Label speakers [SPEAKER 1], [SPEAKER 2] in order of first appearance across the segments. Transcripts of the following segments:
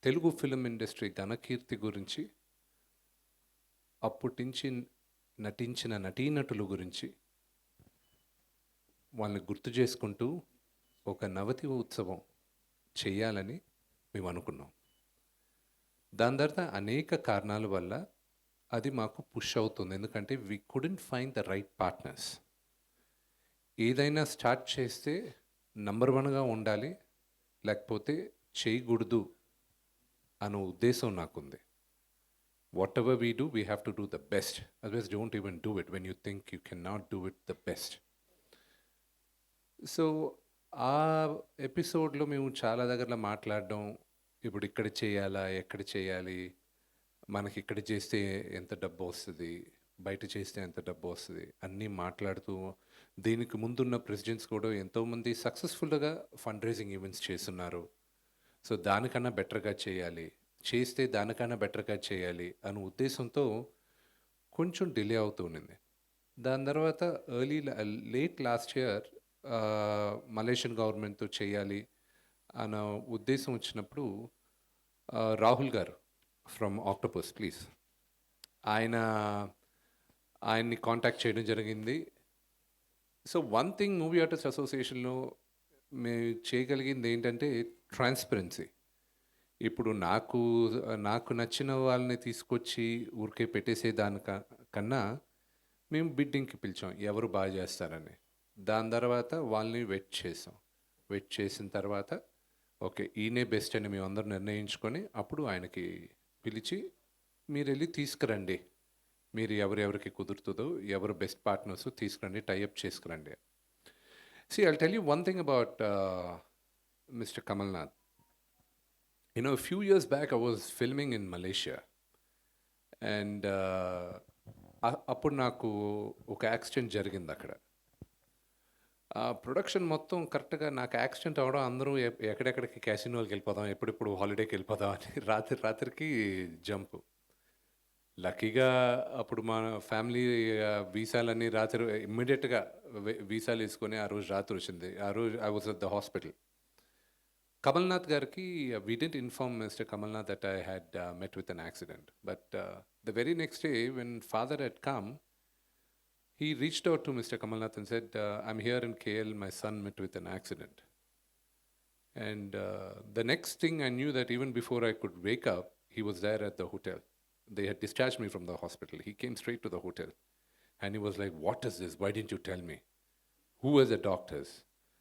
[SPEAKER 1] Telugu film industry ఘనకీర్తి గురించి, అప్పటించి నటించిన నటీనటుల గురించి వాళ్ళని గుర్తు చేసుకుంటూ ఒక నవతి ఉత్సవం చేయాలని మేము అనుకున్నాం. దాని తర్వాత అనేక కారణాల వల్ల అది మాకు పుష్ అవుతుంది. ఎందుకంటే we couldn't find the right partners. ఏదైనా స్టార్ట్ చేస్తే నంబర్ వన్గా ఉండాలి, లేకపోతే చేయకూడదు అనే ఉద్దేశం నాకుంది. Whatever we do, we have to do the best. Otherwise, don't even do it when you think you cannot do it the best. So ఆ ఎపిసోడ్లో మేము చాలా దగ్గరలో మాట్లాడడం, ఇప్పుడు ఇక్కడ చేయాలా, ఎక్కడ చేయాలి, మనకి ఇక్కడ చేస్తే ఎంత డబ్బు వస్తుంది, బయట చేస్తే ఎంత డబ్బు వస్తుంది అన్నీ మాట్లాడుతూ, దీనికి ముందున్న ప్రెసిడెంట్స్ కూడా ఎంతోమంది సక్సెస్ఫుల్గా ఫండ్ రైజింగ్ ఈవెంట్స్ చేస్తున్నారు. సో దానికన్నా బెటర్గా చేయాలి, చేస్తే దానికన్నా బెటర్గా చేయాలి అనే ఉద్దేశంతో కొంచెం డిలే అవుతూ ఉండింది. దాని తర్వాత లేట్ లాస్ట్ ఇయర్ మలేషియన్ గవర్నమెంట్తో చేయాలి అన్న ఉద్దేశం వచ్చినప్పుడు రాహుల్ గారు ఫ్రమ్ ఆక్టోపస్ ప్లీజ్ ఆయన్ని కాంటాక్ట్ చేయడం జరిగింది. So one thing movie artist అసోసియేషన్లో మేము చేయగలిగింది ఏంటంటే ట్రాన్స్పరెన్సీ. ఇప్పుడు నాకు నచ్చిన వాళ్ళని తీసుకొచ్చి ఊరికే పెట్టేసే కన్నా మేము బిడ్డింగ్కి పిలిచాం ఎవరు బాగా చేస్తారని. దాని తర్వాత వాళ్ళని వెట్ చేసిన తర్వాత ఓకే ఈయనే బెస్ట్ అని మేము అందరూ నిర్ణయించుకొని అప్పుడు ఆయనకి పిలిచి మీరు వెళ్ళి తీసుకురండి, మీరు ఎవరెవరికి కుదురుతుందో ఎవరు బెస్ట్ పార్ట్నర్స్ తీసుకురండి, tie up చేసుకురండి. See, I'll tell you one thing about Mr. Kamal Nath. You know, a few years back I was filming in Malaysia and అప్పుడు నాకు ఒక యాక్సిడెంట్ జరిగింది అక్కడ. ఆ ప్రొడక్షన్ మొత్తం కరెక్ట్గా నాకు యాక్సిడెంట్ అవ్వడం, అందరూ ఎక్కడెక్కడికి క్యాసినోకి వెళ్ళిపోదాం, ఎప్పుడెప్పుడు హాలిడేకి వెళ్ళిపోదాం అని రాత్రికి జంప్. లక్కీగా అప్పుడు మన ఫ్యామిలీ వీసాలన్నీ రాత్రి ఇమ్మీడియట్గా వీసాలు వేసుకొని ఆ రోజు రాత్రి వచ్చింది. ఆ రోజు I was at the hospital. Kamalnath Garki, we didn't inform Mr. Kamalnath that I had met with an accident. But the very next day, when father had come, he reached out to Mr. Kamalnath and said, I'm here in KL, my son met with an accident. And the next thing I knew that even before I could wake up, he was there at the hotel. They had discharged me from the hospital. He came straight to the hotel. And he was like, what is this? Why didn't you tell me? Who were the doctors?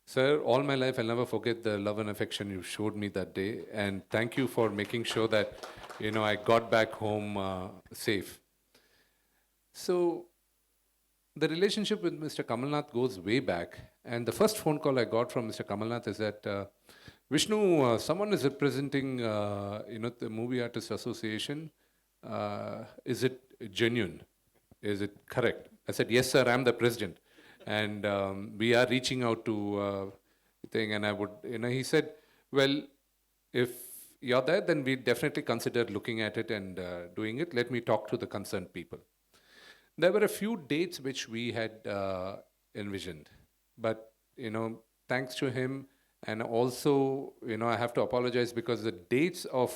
[SPEAKER 1] Sir, all my life I'll never forget the love and affection you showed me that day, and thank you for making sure that, you know, I got back home safe. So the relationship with Mr. Kamalnath goes way back, and the first phone call I got from Mr. Kamalnath is that, Vishnu, someone is representing, the Movie Artists Association. Is it genuine? Is it correct? I said, yes, sir, I'm the president. And we are reaching out to thing, and I would, he said, well, if you're there, then we definitely consider looking at it and doing it. Let me talk to the concerned people. There were a few dates which we had envisioned, but thanks to him, and also I have to apologize because the dates of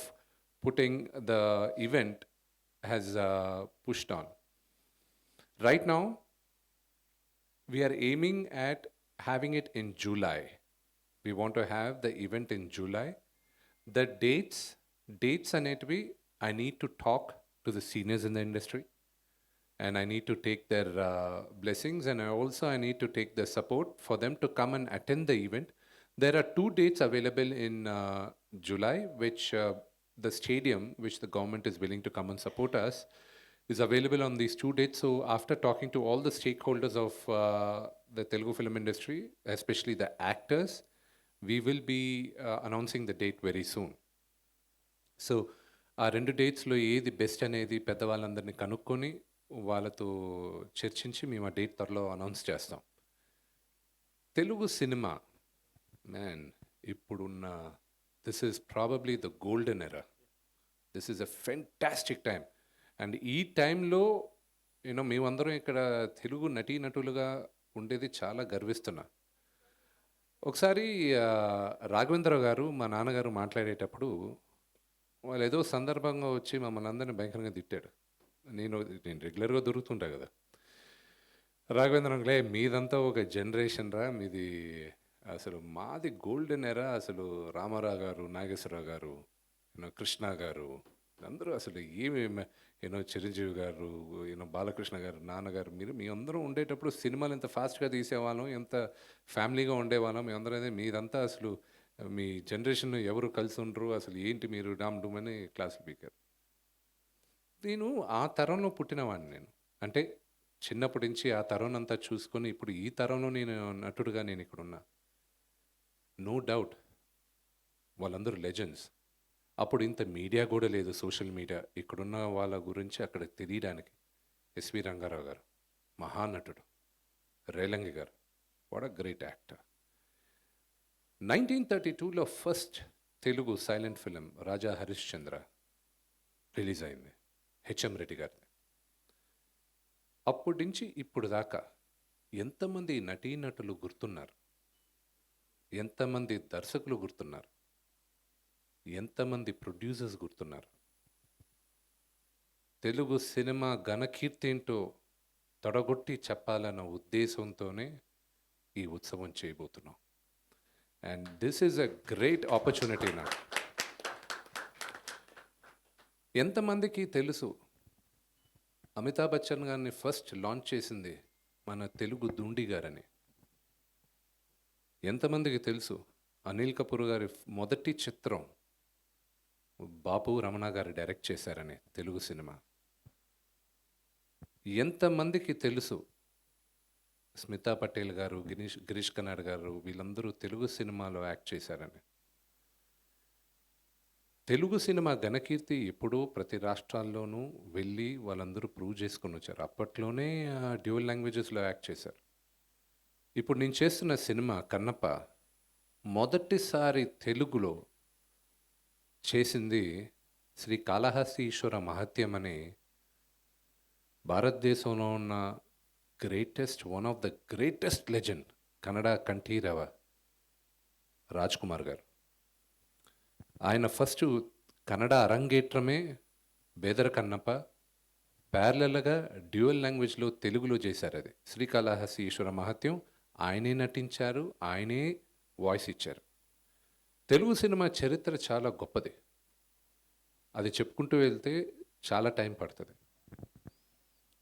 [SPEAKER 1] putting the event has pushed on. Right now we are aiming at having it in July. We want to have the event in July. The dates anetvi, I need to talk to the seniors in the industry, and I need to take their blessings, and I need to take the support for them to come and attend the event. There are 2 dates available in July, which the stadium, which the government is willing to come and support us, is available on these 2 dates. So after talking to all the stakeholders of the Telugu film industry, especially the actors, we will be announcing the date very soon. So ఆ 2 డేట్స్లో ఏది best అనేది పెద్దవాళ్ళందరినీ కనుక్కొని వాళ్ళతో చర్చించి మేము ఆ date త్వరలో announce చేస్తాం. తెలుగు సినిమా మ్యాన్ ఇప్పుడున్న this is probably the golden era. This is a fantastic time. And ఈ టైంలో మేమందరం ఇక్కడ తెలుగు నటీనటులుగా ఉండేది చాలా గర్విస్తున్నా. ఒకసారి రాఘవేంద్ర గారు మా నాన్నగారు మాట్లాడేటప్పుడు వాళ్ళు ఏదో సందర్భంగా వచ్చి మమ్మల్ని అందరిని భయంకరంగా తిట్టాడు. నేను నేను రెగ్యులర్‌గా దొరుకుతుంటా గదా! రాఘవేంద్రంలే మీదంతా ఒక జనరేషన్ రా మీది. అసలు మాది గోల్డెన్ ఎరా. అసలు రామారావు గారు, నాగేశ్వరరావు గారు, కృష్ణ గారు, అందరూ అసలు ఏమి చిరంజీవి గారు, బాలకృష్ణ గారు, నాన్నగారు, మీరు మీ అందరూ ఉండేటప్పుడు సినిమాలు ఎంత ఫాస్ట్గా తీసేవాళ్ళం, ఎంత ఫ్యామిలీగా ఉండేవాళ్ళం. మీ అందరూ మీదంతా అసలు మీ జనరేషన్ ఎవరు కలిసి ఉండరు, అసలు ఏంటి మీరు డామ్ డూమ్ అని క్లాసులు పీకారు. నేను ఆ తరంలో పుట్టినవాడిని నేను. అంటే చిన్నప్పటి నుంచి ఆ తరం అంతా చూసుకొని ఇప్పుడు ఈ తరంలో నేను నటుడుగా నేను ఇక్కడున్నా. నో డౌట్ వాళ్ళందరూ లెజెండ్స్. అప్పుడు ఇంత మీడియా కూడా లేదు, సోషల్ మీడియా. ఇక్కడున్న వాళ్ళ గురించి అక్కడ తెలియడానికి. ఎస్వి రంగారావు గారు మహానటుడు, రేలంగి గారు వాట్ అ గ్రేట్ యాక్టర్. 1932లో first Telugu silent film Raja Harishchandra release అయింది, హెచ్ఎం రెడ్డి గారిది. అప్పటి నుంచి ఇప్పుడు దాకా ఎంతమంది నటీనటులు గుర్తున్నారు, ఎంతమంది దర్శకులు గుర్తున్నారు, ఎంతమంది ప్రొడ్యూసర్స్ గుర్తున్నారు. తెలుగు సినిమా ఘనకీర్తి ఏంటో తొడగొట్టి చెప్పాలన్న ఉద్దేశంతోనే ఈ ఉత్సవం చేయబోతున్నాం. And this is a great opportunity. నాకు ఎంతమందికి తెలుసు అమితాబ్ బచ్చన్ గారిని ఫస్ట్ లాంచ్ చేసింది మన తెలుగు దుండి గారని? ఎంతమందికి తెలుసు అనిల్ కపూర్ గారి మొదటి చిత్రం బాపు రమణ గారు డైరెక్ట్ చేశారని తెలుగు సినిమా? ఎంతమందికి తెలుసు స్మితా పటేల్ గారు, గిరీష్ కర్నాడ్ గారు, వీళ్ళందరూ తెలుగు సినిమాలో యాక్ట్ చేశారని? తెలుగు సినిమా ఘనకీర్తి ఎప్పుడూ ప్రతి రాష్ట్రాల్లోనూ వెళ్ళి వాళ్ళందరూ ప్రూవ్ చేసుకొని వచ్చారు. అప్పట్లోనే డ్యూయల్ లాంగ్వేజెస్లో యాక్ట్ చేశారు. ఇప్పుడు నేను చేస్తున్న సినిమా కన్నప్ప మొదటిసారి తెలుగులో చేసింది శ్రీ కాళహస్తి ఈశ్వర మహత్యం అనే భారతదేశంలో ఉన్న one of the greatest legend Kannada Kanteerava Raj Kumar గారు. ఆయన ఫస్ట్ కన్నడ అరంగేట్రమే బేదర కన్నప్ప, ప్యారలల్గా డ్యూయల్ లాంగ్వేజ్లో తెలుగులో చేశారు. అది శ్రీకాళహస్తి ఈశ్వర మహత్యం. ఆయనే నటించారు, ఆయనే వాయిస్ ఇచ్చారు. తెలుగు సినిమా చరిత్ర చాలా గొప్పది. అది చెప్పుకుంటూ వెళ్తే చాలా టైం పడుతుంది.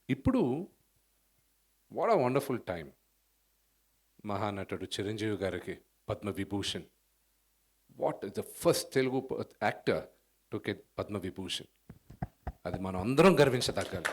[SPEAKER 1] ఇప్పుడు వాట్ అ వండర్ఫుల్ టైం. మహానటుడు చిరంజీవి గారికి Padma Vibhushan. What is the first Telugu actor to get Padma Vibhushan. అది మనం అందరం గర్వించదగ్గాలి.